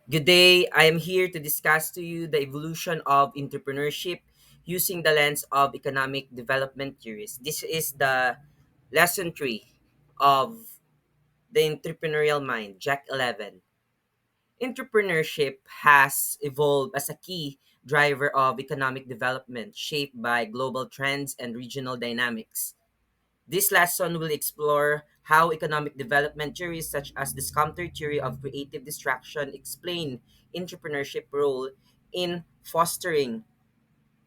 Good day. I am here to discuss to you the evolution of entrepreneurship using the lens of economic development theories. This is the lesson 3 of the entrepreneurial mind, Jack 11. Entrepreneurship has evolved as a key driver of economic development shaped by global trends and regional dynamics. This lesson will explore how economic development theories such as the Sumter theory of creative distraction explain entrepreneurship role in fostering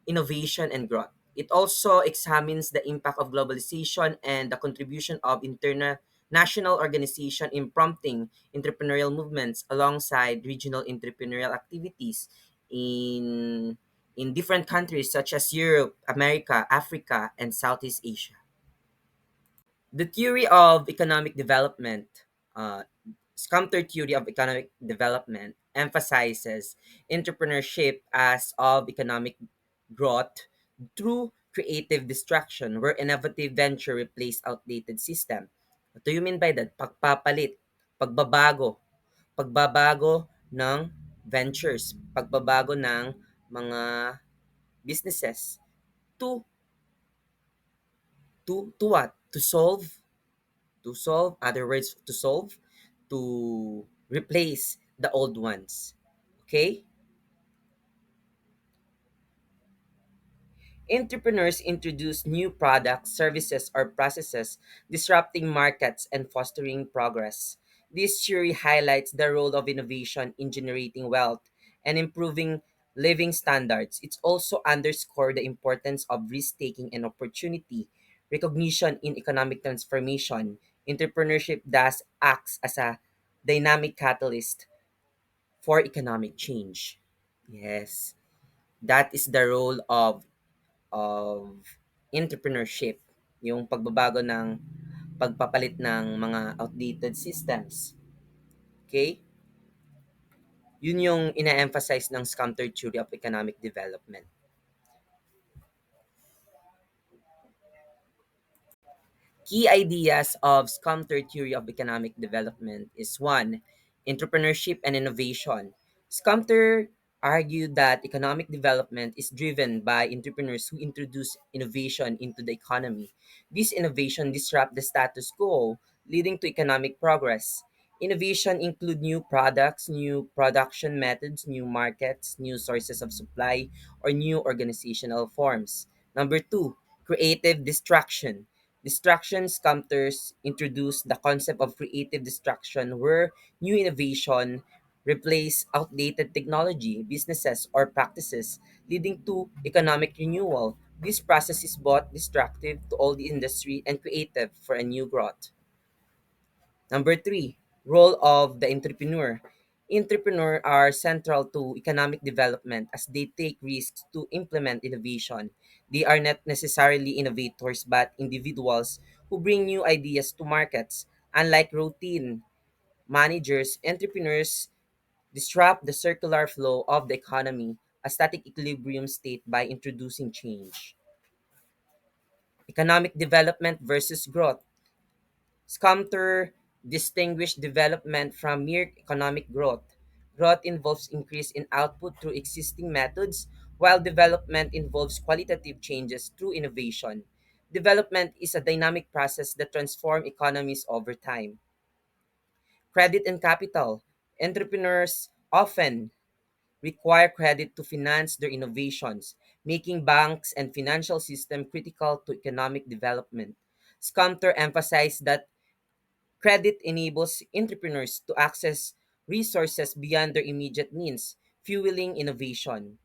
innovation and growth. It also examines the impact of globalization and the contribution of international organization in prompting entrepreneurial movements alongside regional entrepreneurial activities in in different countries such as Europe, America, Africa, and Southeast Asia. The theory of economic development, uh, Sumter theory of economic development, emphasizes entrepreneurship as of economic growth through creative destruction, where innovative venture replace outdated system. What do you mean by that? Pagpapalit, pagbabago, pagbabago ng ventures, pagbabago ng mga businesses to to what? To solve, other words, to solve, to replace the old ones. Okay. Entrepreneurs introduce new products, services, or processes, disrupting markets and fostering progress. This theory highlights the role of innovation in generating wealth and improving living standards. It also underscores the importance of risk taking and opportunity recognition in economic transformation. Entrepreneurship thus acts as a dynamic catalyst for economic change. Yes, that is the role of entrepreneurship, yung pagbabago ng pagpapalit ng mga outdated systems. Okay? Yun yung ina-emphasize ng Sumter Theory of Economic Development. Key ideas of Sumter Theory of Economic Development is one, entrepreneurship and innovation. Sumter argued that economic development is driven by entrepreneurs who introduce innovation into the economy. This innovation disrupt the status quo, leading to economic progress. Innovation include new products, new production methods, new markets, new sources of supply, or new organizational forms. Number two, creative destruction. Distraction counters introduce the concept of creative destruction where new innovation replace outdated technology, businesses, or practices, leading to economic renewal. This process is both destructive to all the industry and creative for a new growth. Number three, role of the entrepreneur. Entrepreneurs are central to economic development as they take risks to implement innovation. They are not necessarily innovators but individuals who bring new ideas to markets. Unlike routine managers, entrepreneurs disrupt the circular flow of the economy, a static equilibrium state by introducing change. Economic development versus growth. Sumter distinguished development from mere economic growth. Growth involves increase in output through existing methods, while development involves qualitative changes through innovation. Development is a dynamic process that transforms economies over time. Credit and capital. Entrepreneurs often require credit to finance their innovations, making banks and financial system critical to economic development. Sumter emphasized that credit enables entrepreneurs to access resources beyond their immediate needs, fueling innovation.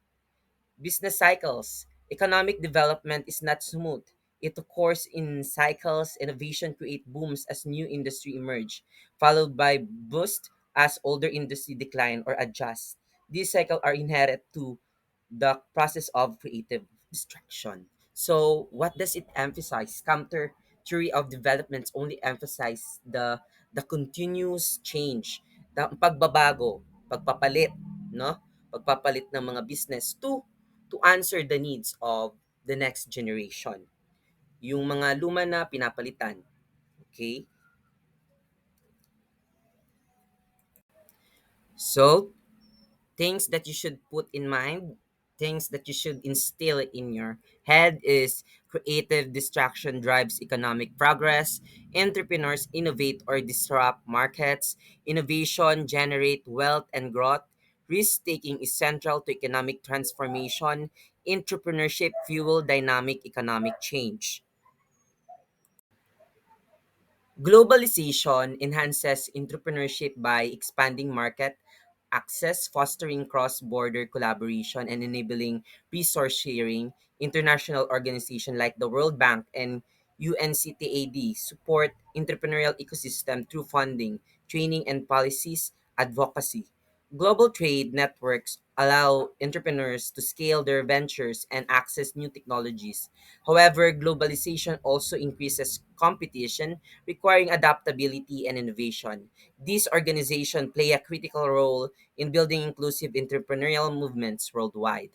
Business cycles. Economic development is not smooth. It occurs in cycles. Innovation create booms as new industry emerge, followed by boost as older industry decline or adjust. These cycles are inherent to the process of creative destruction. So, what does it emphasize? Counter theory of developments only emphasize the continuous change, the pagbabago, pagpapalit, no? Pagpapalit ng mga business to answer the needs of the next generation. Yung mga luma na pinapalitan. Okay? So, things that you should put in mind, things that you should instill in your head is creative distraction drives economic progress. Entrepreneurs innovate or disrupt markets. Innovation generate wealth and growth. Risk taking is central to economic transformation. Entrepreneurship fuel dynamic economic change. Globalization enhances entrepreneurship by expanding market access, fostering cross border collaboration, and enabling resource sharing. International organizations like the World Bank and UNCTAD support entrepreneurial ecosystem through funding, training, and policies advocacy. Global trade networks allow entrepreneurs to scale their ventures and access new technologies. However, globalization also increases competition, requiring adaptability and innovation. These organizations play a critical role in building inclusive entrepreneurial movements worldwide.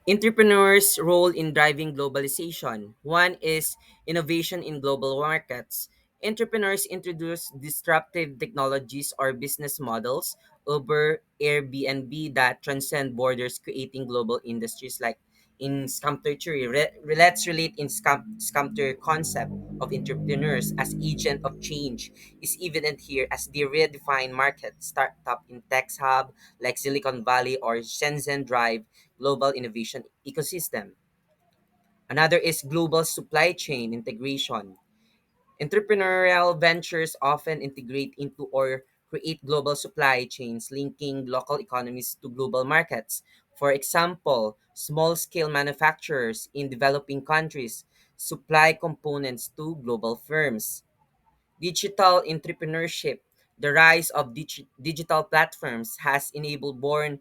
Entrepreneurs' role in driving globalization. One is innovation in global markets. Entrepreneurs introduce disruptive technologies or business models, Uber, Airbnb, that transcend borders, creating global industries like in Scamter theory. Let's relate in Scamter concept of entrepreneurs as agent of change is evident here as they redefine market startup in tech hub like Silicon Valley or Shenzhen drive global innovation ecosystem. Another is global supply chain integration. Entrepreneurial ventures often integrate into or create global supply chains, linking local economies to global markets. For example, small scale manufacturers in developing countries supply components to global firms. Digital entrepreneurship. The rise of digital platforms has enabled born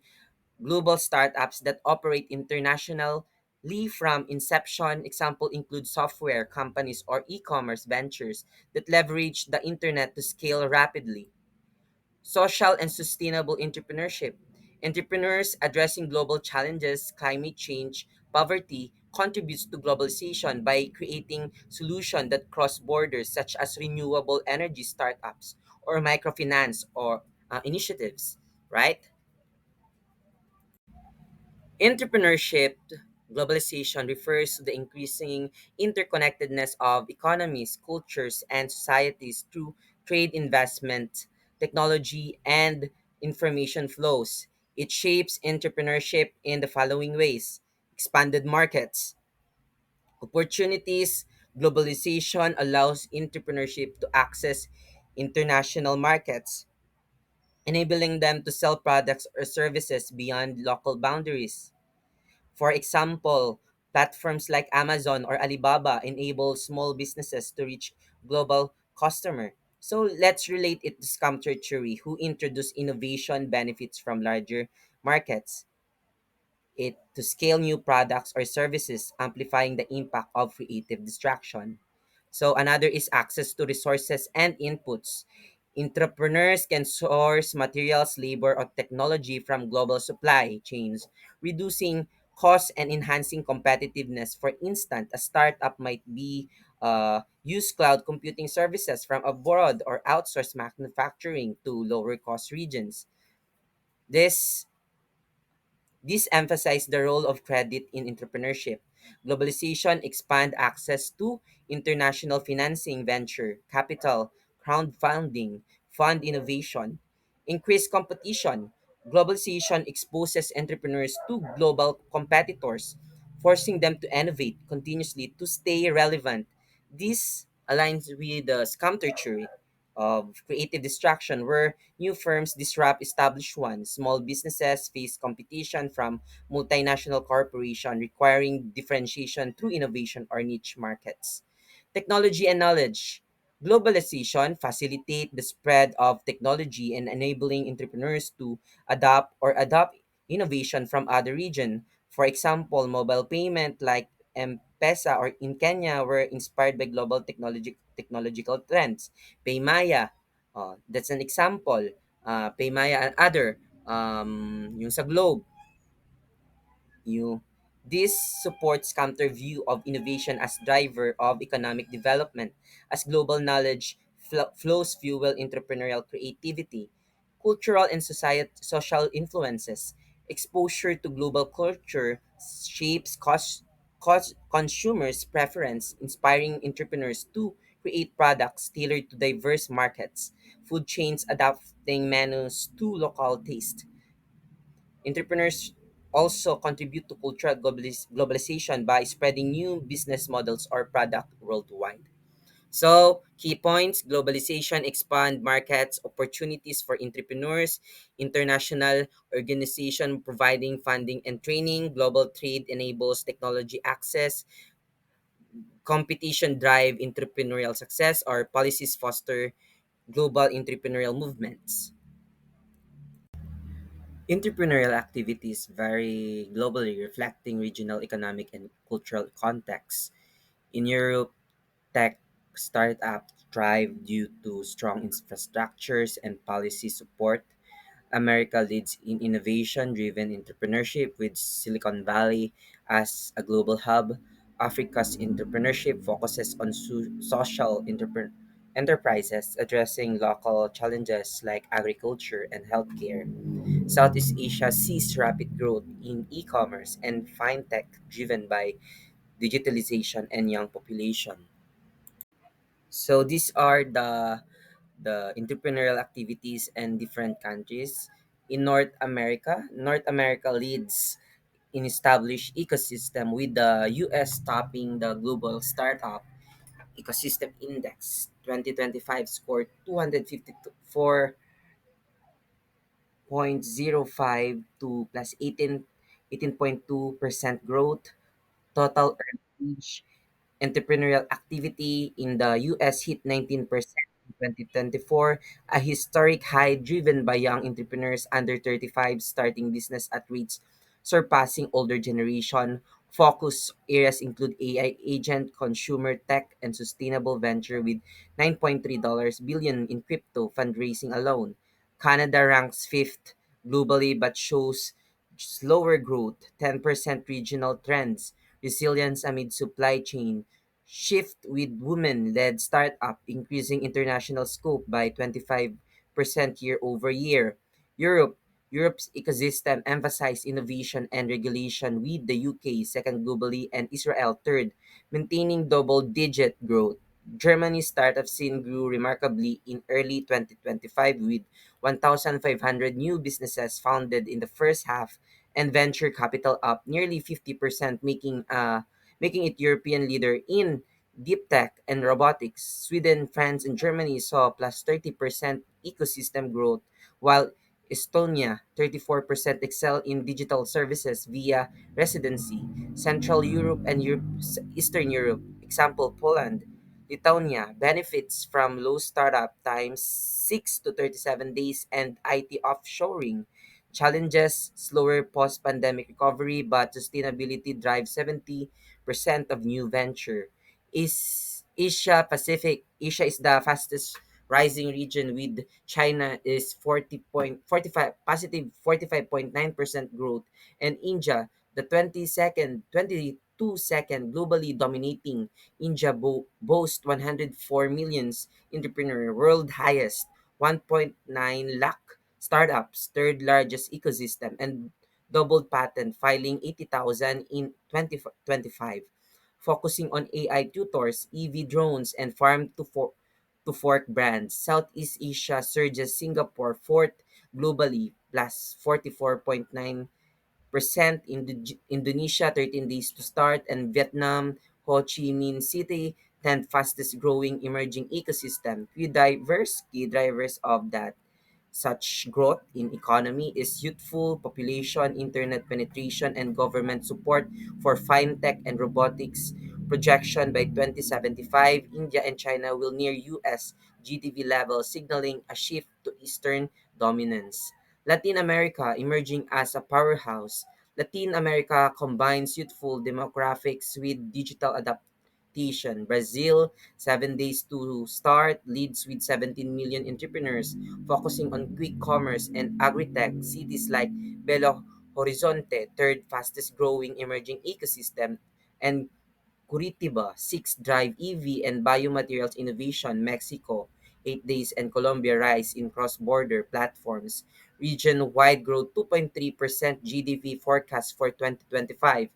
global startups that operate internationally from inception. Example include software companies or e-commerce ventures that leverage the internet to scale rapidly. Social and sustainable entrepreneurship. Entrepreneurs addressing global challenges, climate change, poverty, contributes to globalization by creating solutions that cross borders such as renewable energy startups or microfinance or initiatives, right? Entrepreneurship globalization refers to the increasing interconnectedness of economies, cultures, and societies through trade, investment, technology, and information flows. It shapes entrepreneurship in the following ways: expanded markets, opportunities. Globalization allows entrepreneurship to access international markets, enabling them to sell products or services beyond local boundaries. For example, platforms like Amazon or Alibaba enable small businesses to reach global customer. So let's relate it to Scam Theory, who introduced innovation benefits from larger markets it to scale new products or services, amplifying the impact of creative distraction. So another is access to resources and inputs. Entrepreneurs can source materials, labor, or technology from global supply chains, reducing costs and enhancing competitiveness. For instance, a startup might be use cloud computing services from abroad or outsource manufacturing to lower cost regions. This This emphasized the role of credit in entrepreneurship. Globalization expand access to international financing, venture capital, crowdfunding, fund innovation, increase competition. Globalization exposes entrepreneurs to global competitors, forcing them to innovate continuously to stay relevant. This aligns with the scam theory of creative distraction, where new firms disrupt established ones. Small businesses face competition from multinational corporations, requiring differentiation through innovation or niche markets. Technology and knowledge. Globalization facilitate the spread of technology and enabling entrepreneurs to adopt innovation from other regions. For example, mobile payment like M-Pesa or in Kenya were inspired by global technological trends. Paymaya, that's an example. Paymaya and other, yung sa Globe, you this supports counter view of innovation as driver of economic development as global knowledge flows fuel entrepreneurial creativity. Cultural and social influences. Exposure to global culture shapes consumers' preference, inspiring entrepreneurs to create products tailored to diverse markets. Food chains adapting menus to local taste. Entrepreneurs also contribute to cultural globalization by spreading new business models or product worldwide. So, key points: globalization expand markets, opportunities for entrepreneurs, international organization providing funding and training, global trade enables technology access, competition drive entrepreneurial success, or policies foster global entrepreneurial movements. Entrepreneurial activities vary globally, reflecting regional economic and cultural contexts. In Europe, tech startups thrive due to strong infrastructures and policy support. America leads in innovation driven entrepreneurship with Silicon Valley as a global hub. Africa's entrepreneurship focuses on social enterprises addressing local challenges like agriculture and healthcare. Southeast Asia sees rapid growth in e-commerce and fintech driven by digitalization and young population. So these are the entrepreneurial activities in different countries. In North America, North America leads in established ecosystem with the US topping the global startup ecosystem index. 2025 scored 254.05 to plus 18.2% growth. Total earnings entrepreneurial activity in the US hit 19% in 2024, a historic high driven by young entrepreneurs under 35 starting business at rates surpassing older generation. Focus areas include AI agent, consumer tech, and sustainable venture with $9.3 billion in crypto fundraising alone. Canada ranks fifth globally but shows slower growth, 10% regional trends, resilience amid supply chain shift with women-led startup increasing international scope by 25% year over year. Europe Europe's ecosystem emphasized innovation and regulation with the UK second globally and Israel third, maintaining double-digit growth. Germany's startup scene grew remarkably in early 2025 with 1,500 new businesses founded in the first half and venture capital up nearly 50%, making it European leader in deep tech and robotics. Sweden, France, and Germany saw plus 30% ecosystem growth, while Estonia 34% excel in digital services via residency. Central Europe and Eastern Europe, example Poland, Lithuania benefits from low startup times 6 to 37 days and IT offshoring. Challenges slower post pandemic recovery, but sustainability drives 70% of new venture. Is Asia Pacific? Asia is the fastest rising region with China is 40.45 positive 45.9% growth and India the 22nd globally dominating. India boasts 104 millions entrepreneur, world highest 1.9 lakh startups, third largest ecosystem, and doubled patent filing 80,000 in 2025. Focusing on AI tutors, EV drones, and farm to fork brands. Southeast Asia surges Singapore fourth globally, plus 44.9%. Indonesia 13 days to start, and Vietnam, Ho Chi Minh City 10th fastest growing emerging ecosystem. Key drivers of that such growth in economy is youthful population, internet penetration, and government support for fintech and robotics. Projection by 2075, India and China will near US GDP level, signaling a shift to Eastern dominance. Latin America emerging as a powerhouse. Latin America combines youthful demographics with digital adaptation. Brazil, 7 days to start, leads with 17 million entrepreneurs focusing on quick commerce and agri-tech. Cities like Belo Horizonte, third fastest growing emerging ecosystem, and Curitiba, sixth drive EV and biomaterials innovation. Mexico, 8 Days, and Colombia rise in cross-border platforms. Region-wide growth 2.3% GDP forecast for 2025.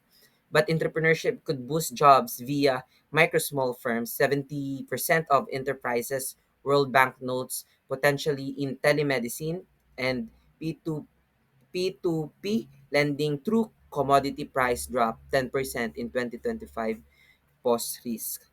But entrepreneurship could boost jobs via micro small firms. 70% of enterprises, World Bank notes, potentially in telemedicine and P2 P2P lending through commodity price drop 10% in 2025 post risk.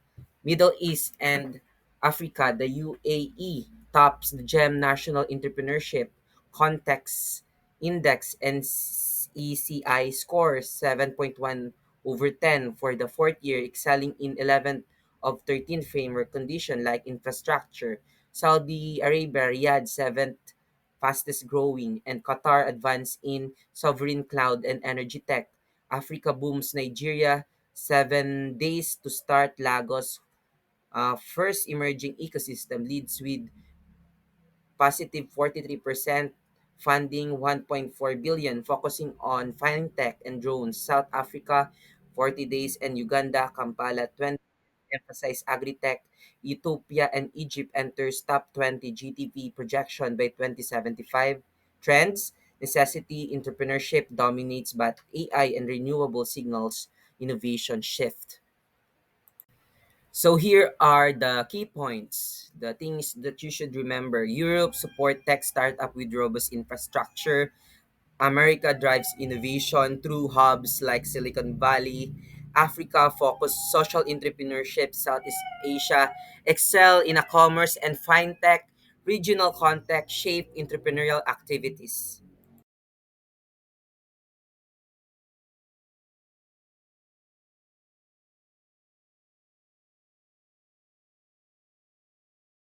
Middle East and Africa, the UAE tops the GEM National Entrepreneurship Context Index and ECI scores 7.1 over 10 for the fourth year, excelling in 11 of 13 framework conditions like infrastructure. Saudi Arabia, Riyadh, 7th fastest growing, and Qatar advanced in sovereign cloud and energy tech. Africa booms, Nigeria, 7 days to start Lagos. First emerging ecosystem leads with positive 43% funding 1.4 billion focusing on fintech and drones. South Africa 40 days and Uganda Kampala 20 emphasize agri-tech. Ethiopia and Egypt enters top 20 GDP projection by 2075. Trends necessity entrepreneurship dominates, but AI and renewable signals innovation shift. So here are the key points, the things that you should remember. Europe support tech startup with robust infrastructure. America drives innovation through hubs like Silicon Valley. Africa focus social entrepreneurship. Southeast Asia excel in a commerce and fintech. Regional context shape entrepreneurial activities.